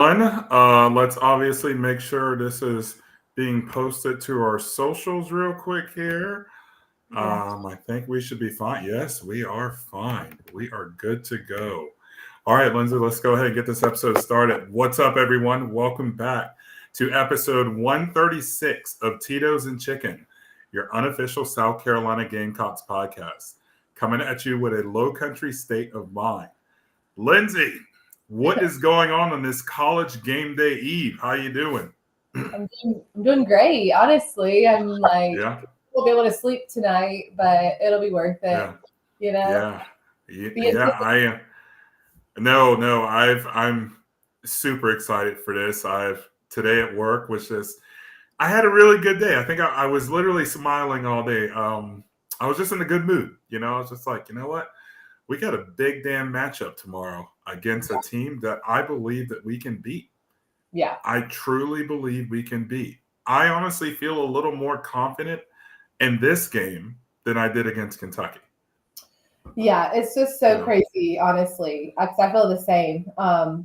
Let's obviously make sure this is being posted to our socials real quick here. Yeah. I think we should be fine. Yes, we are fine. We are good to go. All right, Lindsay, let's go ahead and get this episode started. What's up, everyone? Welcome back to episode 136 of Titos and Chicken, your unofficial South Carolina Gamecocks podcast, coming at you with a low country state of mind. Lindsay, what is going on this college game day eve? How you doing? I'm doing great. Honestly, I'm like, Yeah, we'll be able to sleep tonight, but it'll be worth it. yeah, You know, yeah, the yeah. I am. No. I'm super excited for this. I've today at work was just. I had a really good day. I think I was literally smiling all day. I was just in a good mood. I was just like, you know what? We got a big damn matchup tomorrow against a team that I believe that we can beat. yeah, I truly believe we can beat. I honestly feel a little more confident in this game than I did against Kentucky. yeah. It's just You so know? crazy, honestly, because I feel the same.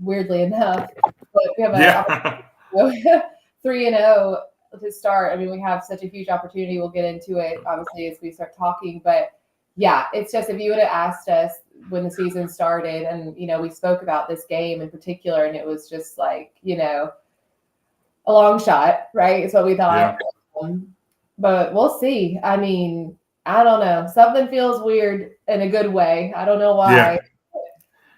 Weirdly enough, but we have Yeah. a 3-0 to start. I mean, we have such a huge opportunity. We'll get into it obviously as we start talking, but yeah, it's just if you would have asked us when the season started, and we spoke about this game in particular, and it was just like a long shot, right? Is what we Yeah. thought. Um, but we'll see. I mean, I don't know. Something feels weird in a good way. I don't know Yeah. why.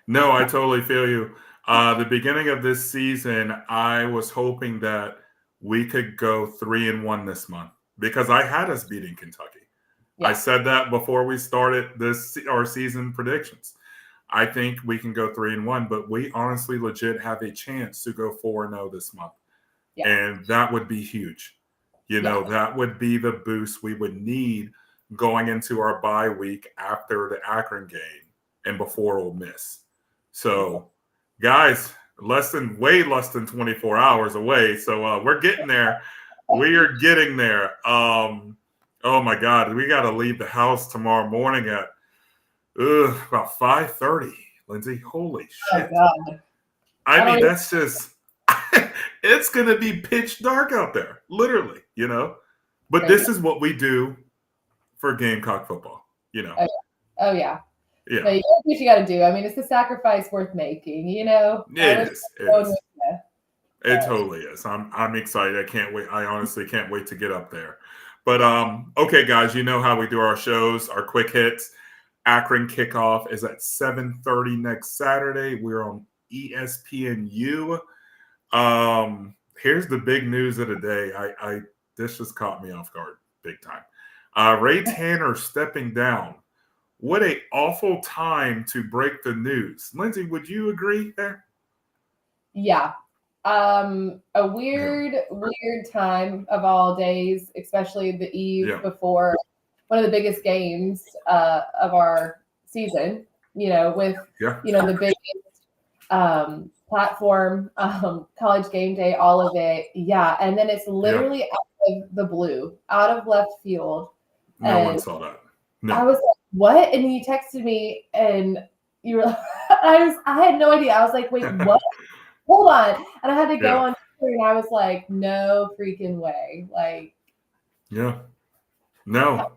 No, I totally feel you. The beginning of this season, I was hoping that we could go 3-1 this month because I had us beating Kentucky. I Yeah. said that before we started this our season predictions. I think we can go 3-1, but we honestly legit have a chance to go 4-0 this month. Yeah. And that would be huge. Yeah. That would be the boost we would need going into our bye week after the Akron game and before Ole Miss. So, guys, way less than 24 hours away. So we're getting there. We are getting there. Oh my God, we got to leave the house tomorrow morning at about 5:30. Lindsay, holy Oh shit! God. I I don't mean, even. that's just it's gonna be pitch dark out there, literally. But Crazy. this is what we do for Gamecock football. Oh, yeah. Oh yeah. No, Yeah, you gotta do what you got to do. I mean, it's a sacrifice worth making. I it wish is. I It was going is. with you, It but totally is. I'm excited. I can't wait. I honestly can't wait to get up there. But okay, guys, you know how we do our shows, our quick hits. Akron kickoff is at 7:30 next Saturday. We're on ESPNU. Here's the big news of the day. I this just caught me off guard big time. Ray Tanner stepping down. What a awful time to break the news. Lindsay, would you agree there? yeah. A Yeah. weird time of all days, especially the eve Yeah. before one of the biggest games of our season. With Yeah. the big platform, college game day, all of it. Yeah, and then it's Yeah. literally out of the blue, out of left field, No one and saw that. I No. was like, "What?" And you texted me, and you were. I had no idea. I was like, "Wait, what? Hold on!" And I had to go Yeah. on Twitter, and I was like, "No freaking way!" Like, Yeah. how, No.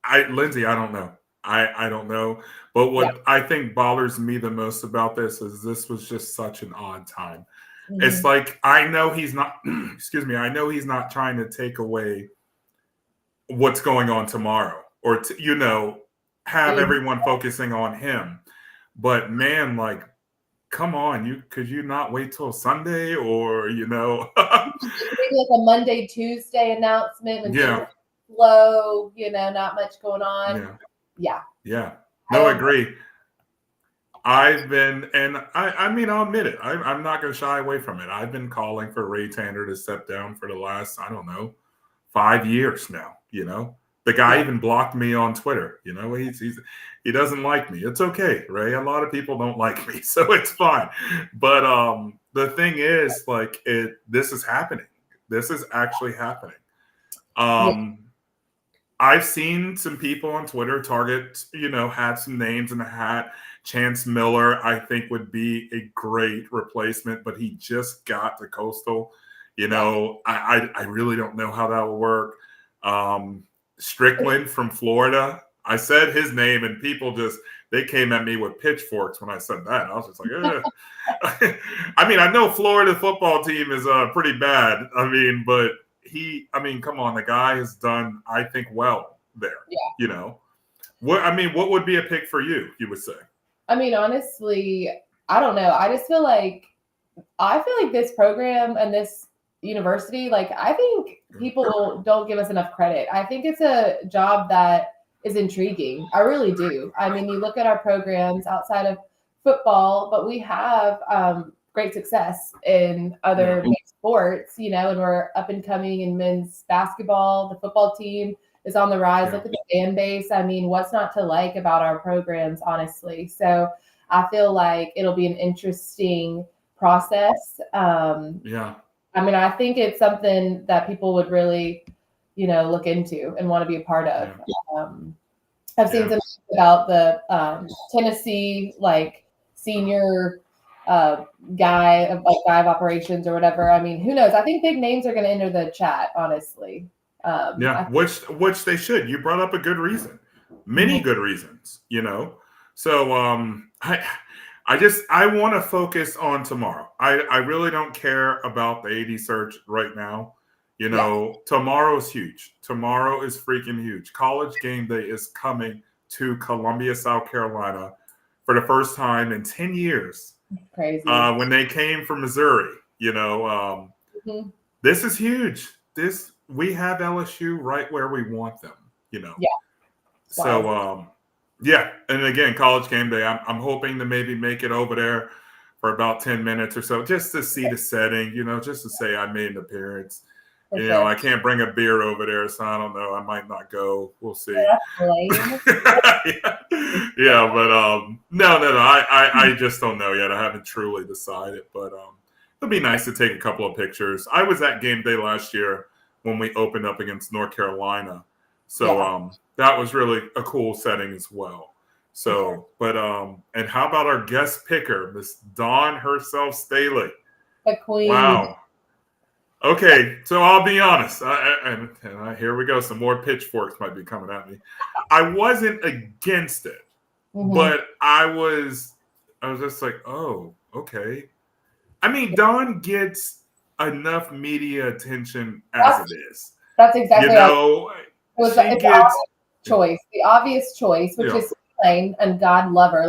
how, Lindsay, I don't know. I don't know. But yeah, what I think bothers me the most about this was just such an odd time. It's hmm like I know he's not excuse me, I know he's not trying to take away what's going on tomorrow or have everyone focusing on him. But man, like come on, you could you not wait till Sunday or maybe like a Monday, Tuesday announcement when things yeah, are slow. Not much going on. yeah, Yeah, yeah. I No, I don't. agree. I've been, and I mean, I'll admit it. I'm not going to shy away from it. I've been calling for Ray Tanner to step down for the last, I don't know, 5 years now. The guy Yeah, even blocked me on Twitter. He doesn't like me. It's okay, Ray. A lot of people don't like me, so it's fine. But the thing is, like, this is happening. This is actually happening. yeah, Um, I've seen some people on Twitter target, had some names in the hat. Chance Miller, I think, would be a great replacement, but he just got to Coastal. I really don't know how that will work. Strickland from Florida. I said his name, and people they came at me with pitchforks when I said that. I was just like, I mean, I know Florida football team is pretty bad. But come on, the guy has done, I think, well there. Yeah. What would be a pick for you? You would say? Honestly, I don't know. I feel like this program and this university, I think people don't give us enough credit. I think it's a job that is intriguing. I really do. You look at our programs outside of football, but we have great success in other sports, and we're up and coming in men's basketball. The football team is on the rise. Look at the fan base. What's not to like about our programs, honestly? So I feel like it'll be an interesting process. I think it's something that people would really, look into and want to be a part of. I've seen some about the Tennessee senior guy of operations or whatever. Who knows? I think big names are going to enter the chat, honestly. Which they should. You brought up a good reason. Many good reasons, So I want to focus on tomorrow. I really don't care about the AD search right now. Tomorrow's huge. Tomorrow is freaking huge. College Game Day is coming to Columbia, South Carolina for the first time in 10 years. Crazy. When they came from Missouri, This is huge. We have LSU right where we want them, Yeah. So, and again, College Game Day, I'm hoping to maybe make it over there for about 10 minutes or so, just to see the setting, just to say I made an appearance. I can't bring a beer over there, so I don't know. I might not go. We'll see. But no. I just don't know yet. I haven't truly decided, but it'll be nice to take a couple of pictures. I was at Game Day last year when we opened up against North Carolina, so that was really a cool setting as well. So, but and how about our guest picker, Miss Dawn herself, Staley? The queen. Wow. Okay, so I'll be honest, here we go. Some more pitchforks might be coming at me. I wasn't against it, but I was just like, oh, okay. Dawn gets enough media attention as it is. That's exactly it's the obvious choice, which is plain, and God love her.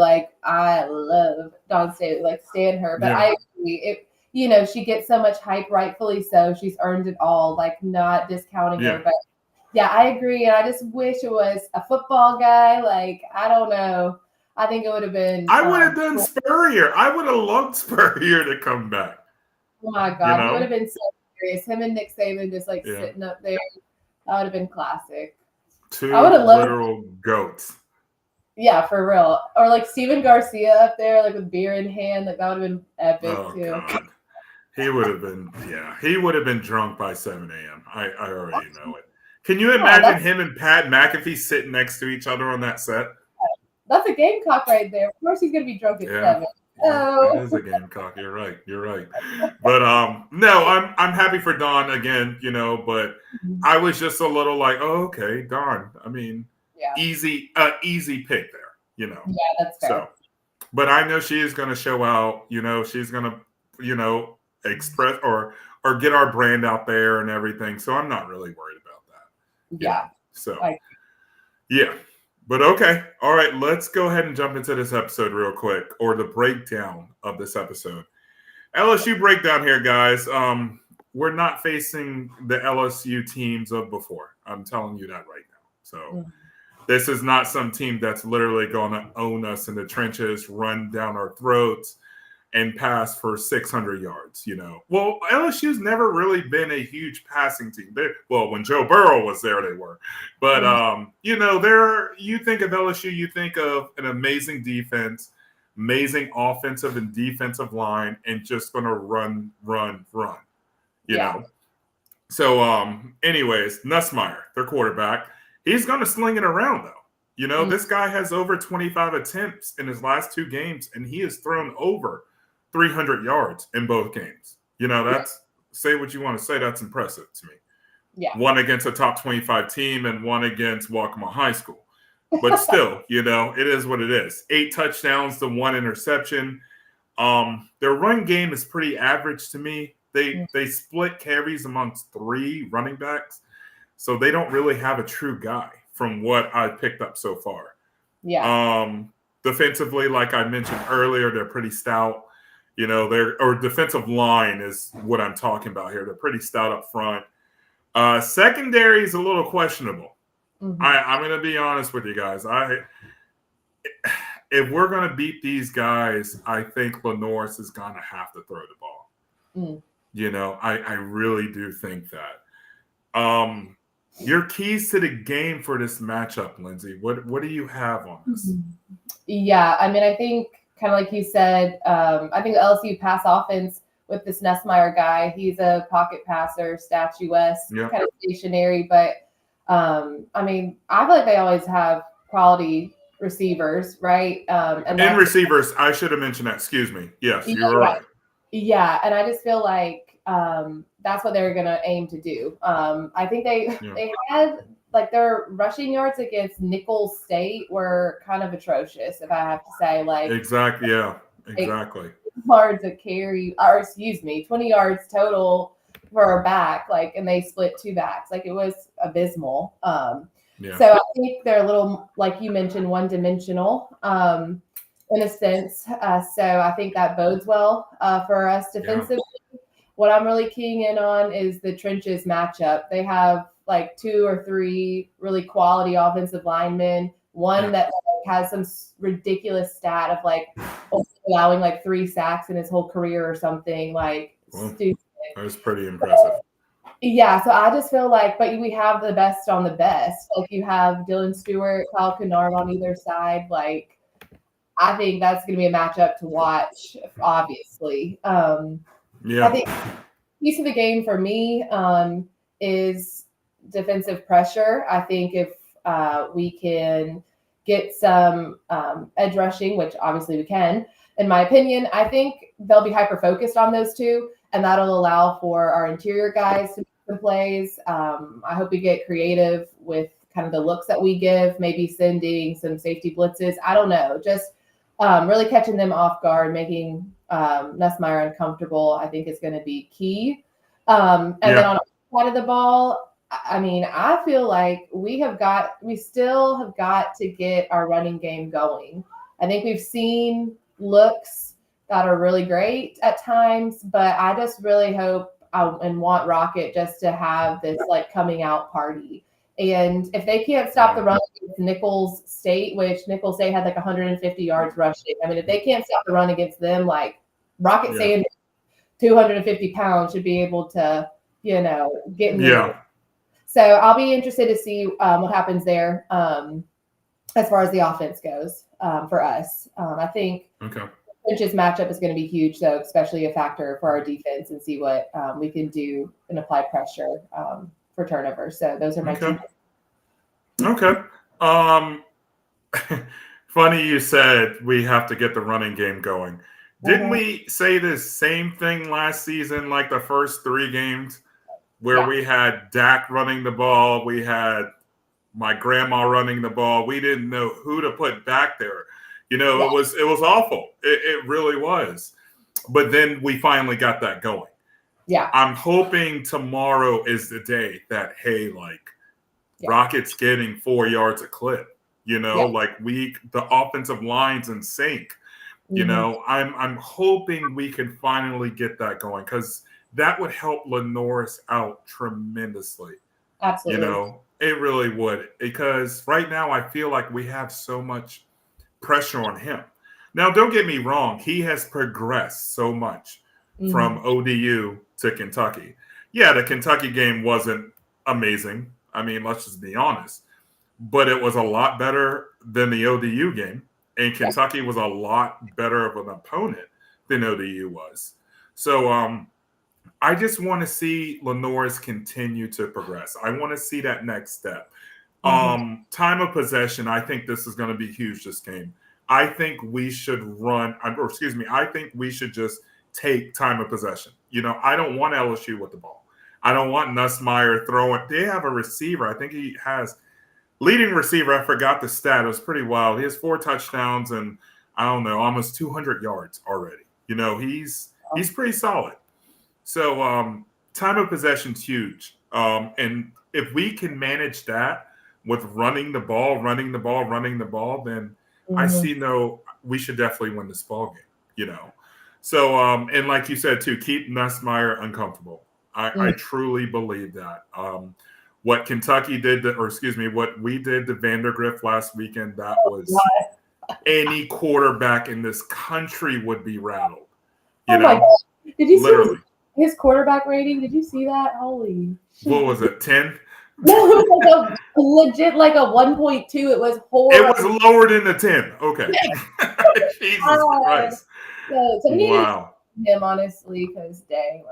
I love Dawn Staley, stand her, but I agree. She gets so much hype, rightfully so. She's earned it all, not discounting her. But I agree. And I just wish it was a football guy. I don't know. I think it would have been. I would have done Spurrier. I would have loved Spurrier to come back. Oh my God. It would have been so serious. Him and Nick Saban just sitting up there. That would have been classic. Two literal goats. Yeah, for real. Or Steven Garcia up there, with beer in hand. That would have been epic too. God. He would have been, he would have been drunk by 7 a.m. I already know it. Can you imagine him and Pat McAfee sitting next to each other on that set? That's a Gamecock right there. Of course he's going to be drunk at 7. Yeah, it is a Gamecock. You're right. But no, I'm happy for Dawn again, but I was just a little like, oh, okay, Dawn. Easy pick there, Yeah, that's fair. So, but I know she is going to show out, she's going to, express or get our brand out there and everything. So I'm not really worried about that. Yeah. So, but okay. All right. Let's go ahead and jump into this episode real quick, or the breakdown of this episode. LSU Breakdown here, guys. We're not facing the LSU teams of before. I'm telling you that right now. So this is not some team that's literally going to own us in the trenches, run down our throats, and pass for 600 yards, Well, LSU's never really been a huge passing team. When Joe Burrow was there, they were. But, you think of LSU, you think of an amazing defense, amazing offensive and defensive line, and just going to run, you know? So, anyways, Nussmeier, their quarterback, he's going to sling it around, though. You know, this guy has over 25 attempts in his last 2 games, and he has thrown over 300 yards in both games. You know, that's say what you want to say. That's impressive to me. Yeah. One against a top 25 team and one against Waccamaw High School. But still, you know, it is what it is. 8 touchdowns to 1 interception. Their run game is pretty average to me. They split carries amongst 3 running backs. So they don't really have a true guy from what I've picked up so far. Yeah. Defensively, like I mentioned earlier, they're pretty stout. You know, or defensive line is what I'm talking about here. They're pretty stout up front. Secondary is a little questionable. Mm-hmm. I'm going to be honest with you guys. If we're going to beat these guys, I think Lenoris is going to have to throw the ball. You know, I really do think that. Your keys to the game for this matchup, Lindsay, what do you have on this? Yeah, I mean, I think kind of like you said, I think the LSU pass offense with this Nussmeier guy, he's a pocket passer, statuesque, kind of stationary, but I mean, I feel like they always have quality receivers, right? And receivers, I should have mentioned that. Excuse me. Yes, you're right. Yeah, and I just feel like that's what they're going to aim to do. I think they had like their rushing yards against Nicholls State were kind of atrocious, if I have to say. Like exactly, yeah, exactly. Yards a carry, or excuse me, 20 yards total for a back, like, and they split 2 backs. Like it was abysmal. So I think they're a little, like you mentioned, one-dimensional in a sense. So I think that bodes well for us defensively. What I'm really keying in on is the trenches matchup. They have like 2 or 3 really quality offensive linemen. One that has some ridiculous stat of like allowing like 3 sacks in his whole career or something, like stupid. That was pretty impressive. Yeah, so I just feel like, but we have the best on the best. Like you have Dylan Stewart, Kyle Kennard on either side. Like I think that's going to be a matchup to watch, obviously. I think piece of the game for me is defensive pressure. I think if we can get some edge rushing, which obviously we can, in my opinion, I think they'll be hyper-focused on those 2, and that'll allow for our interior guys to make some plays. I hope we get creative with kind of the looks that we give, maybe sending some safety blitzes. I don't know, just really catching them off guard, making Nussmeier uncomfortable, I think is going to be key. And then on the side of the ball, I mean, I feel like we still have got to get our running game going. I think we've seen looks that are really great at times, but I just really hope and want Rocket just to have this like coming out party. And if they can't stop the run against Nicholls State, which Nicholls State had like 150 yards rushing. I mean, if they can't stop the run against them, like Rocket Sanders, 250 pounds, should be able to, you know, get in there. So I'll be interested to see what happens there as far as the offense goes for us. I think Finch's matchup is going to be huge, though, especially a factor for our defense, and see what we can do and apply pressure for turnovers. So those are my 2. Okay. Funny you said we have to get the running game going. Didn't we say the same thing last season, like the first 3 games, where we had Dak running the ball, we had my grandma running the ball. We didn't know who to put back there. You know, it was awful. It really was. But then we finally got that going. Yeah. I'm hoping tomorrow is the day that, hey, like Rocket's getting 4 yards a clip. You know, like the offensive line's in sync. You know, I'm hoping we can finally get that going, because that would help Lenoris out tremendously. Absolutely. You know, it really would, because right now I feel like we have so much pressure on him. Now, don't get me wrong. He has progressed so much from ODU to Kentucky. Yeah, the Kentucky game wasn't amazing. I mean, let's just be honest. But it was a lot better than the ODU game. And Kentucky was a lot better of an opponent than ODU was. So I just want to see Lenoris continue to progress. I want to see that next step. Time of possession, I think this is going to be huge this game. I think we should I think we should just take time of possession. I don't want LSU with the ball. I don't want Nussmeier throwing. They have a receiver. I think he has leading receiver. I forgot the stat. It was pretty wild. He has 4 touchdowns and I don't know, almost 200 yards already. He's pretty solid. So time of possession's huge. And if we can manage that with running the ball, then I see we should definitely win this ball game, So, and like you said, too, keep Nussmeier uncomfortable. I truly believe that. What Kentucky did, what we did to Vandergrift last weekend, that was any quarterback in this country would be rattled. My gosh. Did you see his quarterback rating? Did you see that? Holy shit. What was it, 10? No, it was like a legit like a 1.2. It was horrible. It was lower than the 10. Okay. Jesus Christ. So wow. Him honestly, because dang,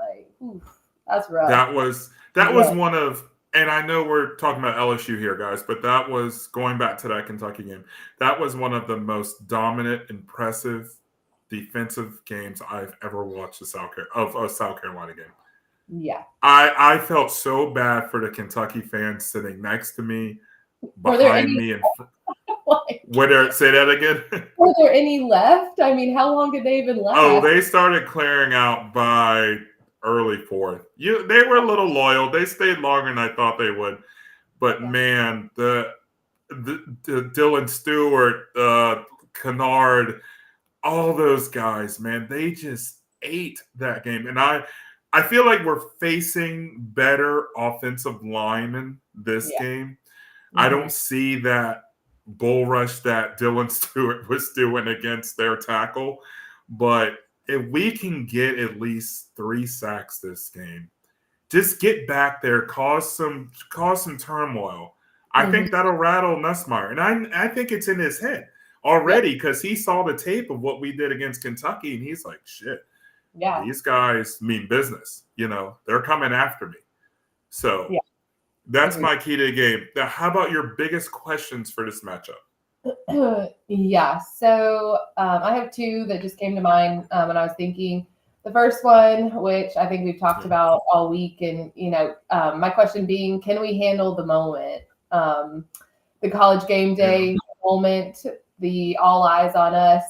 that's rough. That was one of, and I know we're talking about LSU here, guys, but that was going back to that Kentucky game. That was one of the most dominant, impressive defensive games I've ever watched a South Carolina game. Yeah. I felt so bad for the Kentucky fans sitting next to me, behind me, and say that again. Were there any left? I mean, how long did they even last? Oh, they started clearing out by early 4th. They were a little loyal. They stayed longer than I thought they would. But man, the Dylan Stewart, Kennard, all those guys, man, they just ate that game. And I feel like we're facing better offensive linemen this game. I don't see that bull rush that Dylan Stewart was doing against their tackle. But if we can get at least 3 sacks this game, just get back there, cause some turmoil. I think that'll rattle Nussmeier. And I think it's in his head already because he saw the tape of what we did against Kentucky, and he's like, shit. Yeah, these guys mean business. They're coming after me. So that's my key to the game. Now, how about your biggest questions for this matchup? Yeah, so I have 2 that just came to mind when I was thinking. The first one, which I think we've talked about all week, and my question being, can we handle the moment, the college game day moment, the all eyes on us?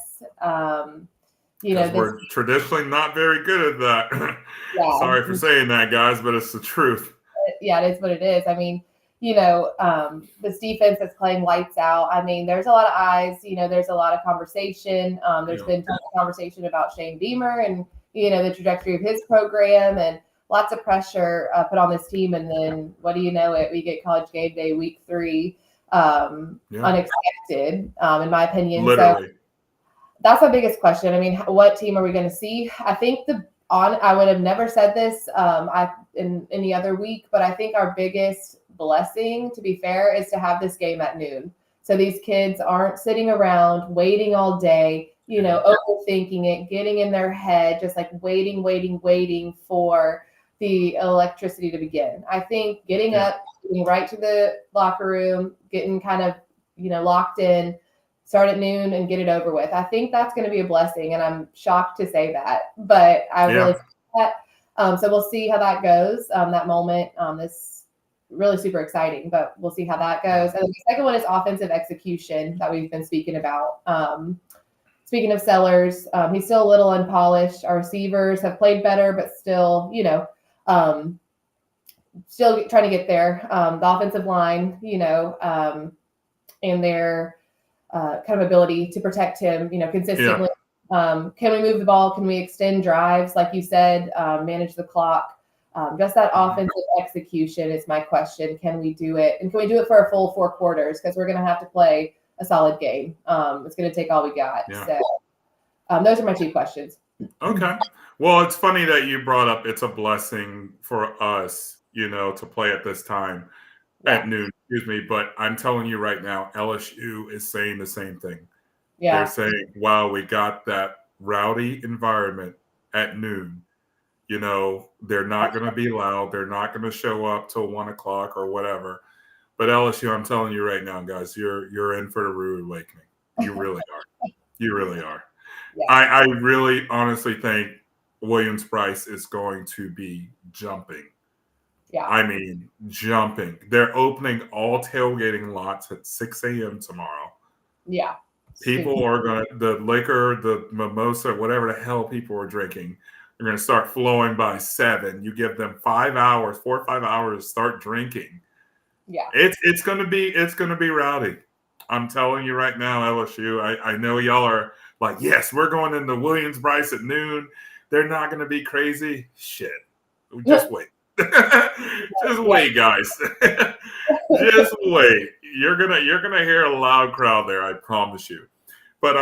We're traditionally not very good at that. Sorry for saying that, guys, but it's the truth. Yeah, it is what it is. I mean, this defense is playing lights out. I mean, there's a lot of eyes. There's a lot of conversation. There's been tons of conversation about Shane Beamer and, the trajectory of his program and lots of pressure put on this team. And then what do you know it? We get college game day week 3, unexpected, in my opinion. Literally. So that's my biggest question. I mean, what team are we going to see? I think I would have never said this in any other week, but I think our biggest blessing, to be fair, is to have this game at noon. So these kids aren't sitting around waiting all day, overthinking it, getting in their head, just like waiting for the electricity to begin. I think getting up, getting right to the locker room, getting kind of, locked in, start at noon and get it over with. I think that's going to be a blessing, and I'm shocked to say that, but I really think that. So we'll see how that goes. That moment, this really super exciting, but we'll see how that goes. And the second one is offensive execution that we've been speaking about. Speaking of Sellers, he's still a little unpolished. Our receivers have played better, but still, still trying to get there. The offensive line, and their kind of ability to protect him, consistently. Can we move the ball? Can we extend drives? Like you said, manage the clock. Just that offensive execution is my question. Can we do it? And can we do it for a full 4 quarters? Because we're going to have to play a solid game. It's going to take all we got. Yeah. So those are my 2 questions. Okay. Well, it's funny that you brought up it's a blessing for us, to play at this time at noon, but I'm telling you right now, LSU is saying the same thing. Yeah. They're saying, wow, we got that rowdy environment at noon. They're not going to be loud. They're not going to show up till 1 o'clock or whatever. But LSU, I'm telling you right now, guys, you're in for a rude awakening. You really are. You really are. Yeah. I really honestly think Williams-Brice is going to be jumping. Yeah. I mean, jumping. They're opening all tailgating lots at 6 a.m. tomorrow. Yeah. People are going to, the liquor, the mimosa, whatever the hell people are drinking, they're going to start flowing by 7. You give them 5 hours, 4 or 5 hours to start drinking. Yeah. It's going to be rowdy. I'm telling you right now, LSU, I know y'all are like, yes, we're going into Williams-Brice at noon. They're not going to be crazy. Shit. Just wait. Just wait, guys. Just wait. You're gonna hear a loud crowd there, I promise you. But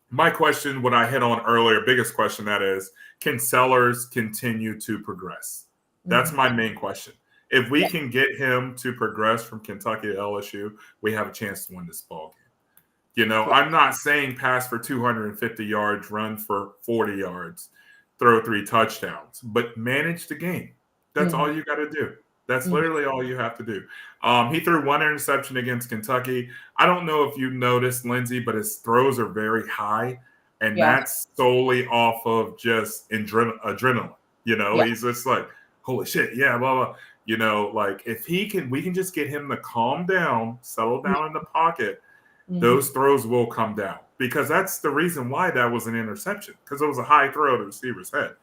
my question, what I hit on earlier, biggest question that is, can Sellers continue to progress? That's my main question. If we can get him to progress from Kentucky to LSU, we have a chance to win this ball game. You know, I'm not saying pass for 250 yards, run for 40 yards, throw 3 touchdowns, but manage the game. That's all you got to do. That's literally all you have to do. He threw 1 interception against Kentucky. I don't know if you noticed, Lindsey, but his throws are very high, and that's solely off of just adrenaline. You know, he's just like, holy shit, yeah, blah, blah. You know, like if we can just get him to calm down, settle down in the pocket, those throws will come down, because that's the reason why that was an interception, because it was a high throw to the receiver's head.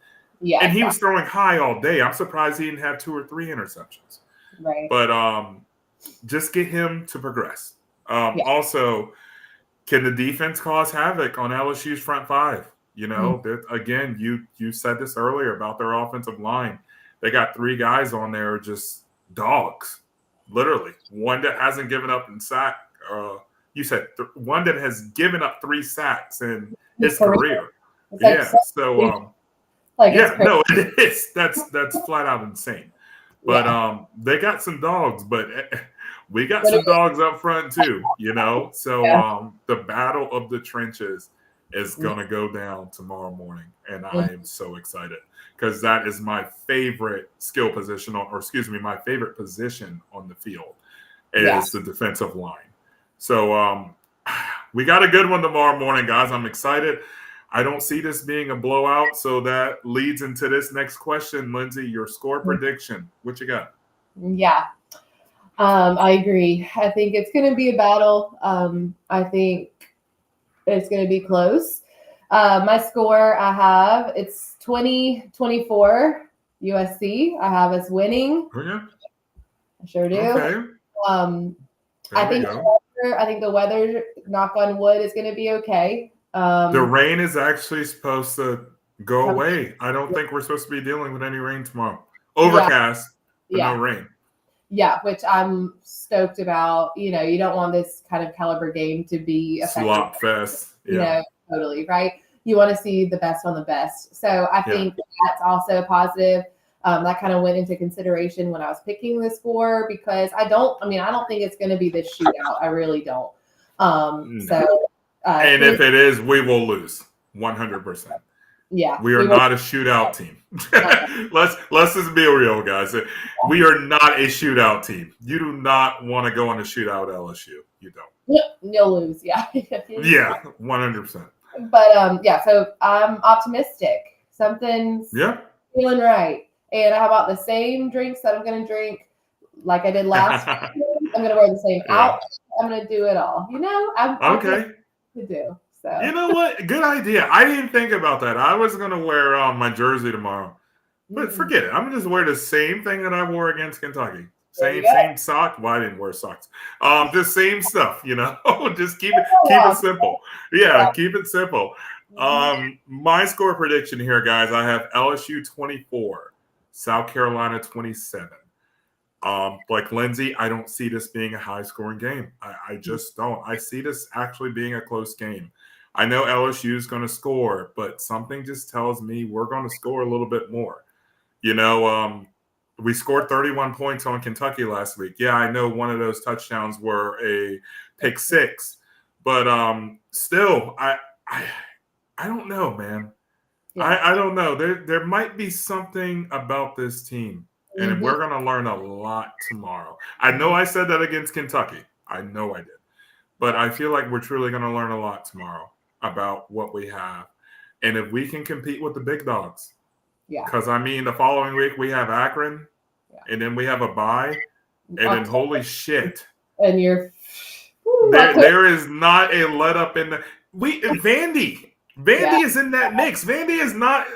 Yeah, and he was throwing high all day. I'm surprised he didn't have 2 or 3 interceptions. Right. But just get him to progress. Also, can the defense cause havoc on LSU's front 5? You know, again, you said this earlier about their offensive line. They got 3 guys on there, just dogs, literally. One that hasn't given up in sack. You said one that has given up 3 sacks in his career. Yeah, so no, it is. That's flat out insane. But they got some dogs, but we got some dogs up front too, you know. So the battle of the trenches is gonna go down tomorrow morning, and I am so excited, because that is my favorite skill position my favorite position on the field is the defensive line. So we got a good one tomorrow morning, guys. I'm excited. I don't see this being a blowout, so that leads into this next question. Lindsey, your score prediction. What you got? Yeah, I agree. I think it's going to be a battle. I think it's going to be close. My score I have, it's 20-24 USC. I have us winning. Okay. I sure do. Okay. I think the weather, knock on wood, is going to be okay. The rain is actually supposed to go away. I don't think we're supposed to be dealing with any rain tomorrow. Overcast, but no rain. Yeah, which I'm stoked about. You know, you don't want this kind of caliber game to be a slop fest. You know, totally, right? You want to see the best on the best. So I think that's also positive. That kind of went into consideration when I was picking the score, because I don't think it's going to be this shootout. I really don't. So. And if it is, we will lose 100%. Yeah, we are not a shootout team. Let's just be real, guys. We are not a shootout team. You do not want to go on a shootout LSU. You don't. You'll lose. Yeah. 100%. But so I'm optimistic. Something's feeling right. And how about the same drinks that I'm going to drink like I did last week? I'm going to wear the same outfit. I'm going to do it all. You know, I'm okay. To do. So you know what? Good idea. I didn't think about that. I was gonna wear my jersey tomorrow, but forget it. I'm gonna just wear the same thing that I wore against Kentucky. Same sock. Well, I didn't wear socks. The same stuff. You know, just keep it simple. Yeah, keep it simple. My score prediction here, guys. I have LSU 24, South Carolina 27. Like Lindsey, I don't see this being a high-scoring game. I just don't. I see this actually being a close game. I know LSU is going to score, but something just tells me we're going to score a little bit more. You know, we scored 31 points on Kentucky last week. Yeah, I know one of those touchdowns were a pick 6, but still, I don't know, man. I don't know. There might be something about this team And we're going to learn a lot tomorrow. I know I said that against Kentucky. I know I did. But I feel like we're truly going to learn a lot tomorrow about what we have. And if we can compete with the big dogs. Yeah. Because, I mean, the following week we have Akron. Yeah. And then we have a bye. And then, holy shit. And you're... There is not a let up in the... Vandy. Vandy is in that mix. Vandy is not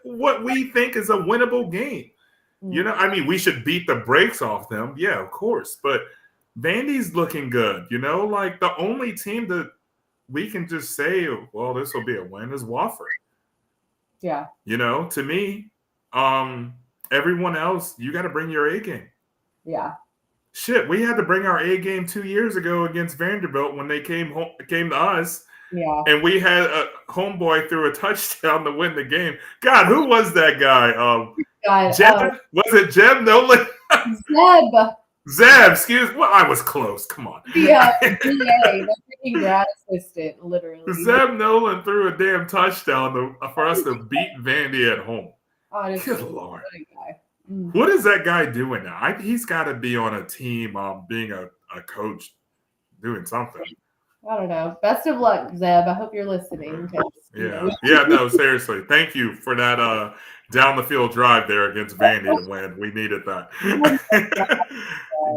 what we think is a winnable game. You know, I mean, we should beat the brakes off them. Yeah, of course. But Vandy's looking good. You know, like the only team that we can just say, well, this will be a win is Wofford. Yeah. You know, to me, everyone else, you got to bring your A game. Yeah. Shit, we had to bring our A game 2 years ago against Vanderbilt when they came to us. Yeah. And we had a homeboy threw a touchdown to win the game. God, who was that guy? Jeb? Was it Jeb Nolan? Zeb, excuse me. Well, I was close. Come on. Yeah, DA, the freaking grad assistant, literally. Zeb Nolan threw a damn touchdown for us to beat Vandy at home. Honestly, good Lord. What is that guy doing now? He's got to be on a team, being a coach, doing something. I don't know. Best of luck, Zeb. I hope you're listening. Yeah. No, seriously. Thank you for that down the field drive there against Vandy to win. We needed that.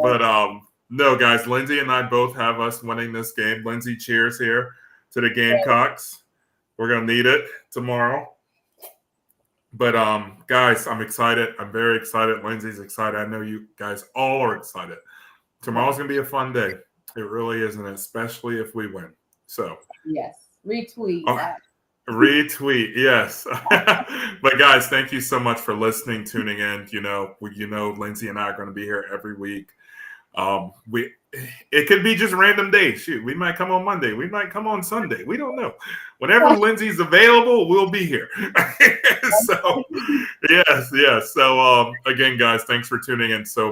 But no, guys, Lindsey and I both have us winning this game. Lindsey, cheers here to the Gamecocks. We're gonna need it tomorrow. But guys, I'm excited. I'm very excited. Lindsey's excited. I know you guys all are excited. Tomorrow's gonna be a fun day. It really is, and especially if we win. So yes, retweet. Retweet, yes. But guys, thank you so much for listening, tuning in. You know, Lindsey and I are going to be here every week. It could be just random days. Shoot, we might come on Monday. We might come on Sunday. We don't know. Whenever Lindsey's available, we'll be here. So, yes. So, again, guys, thanks for tuning in. So.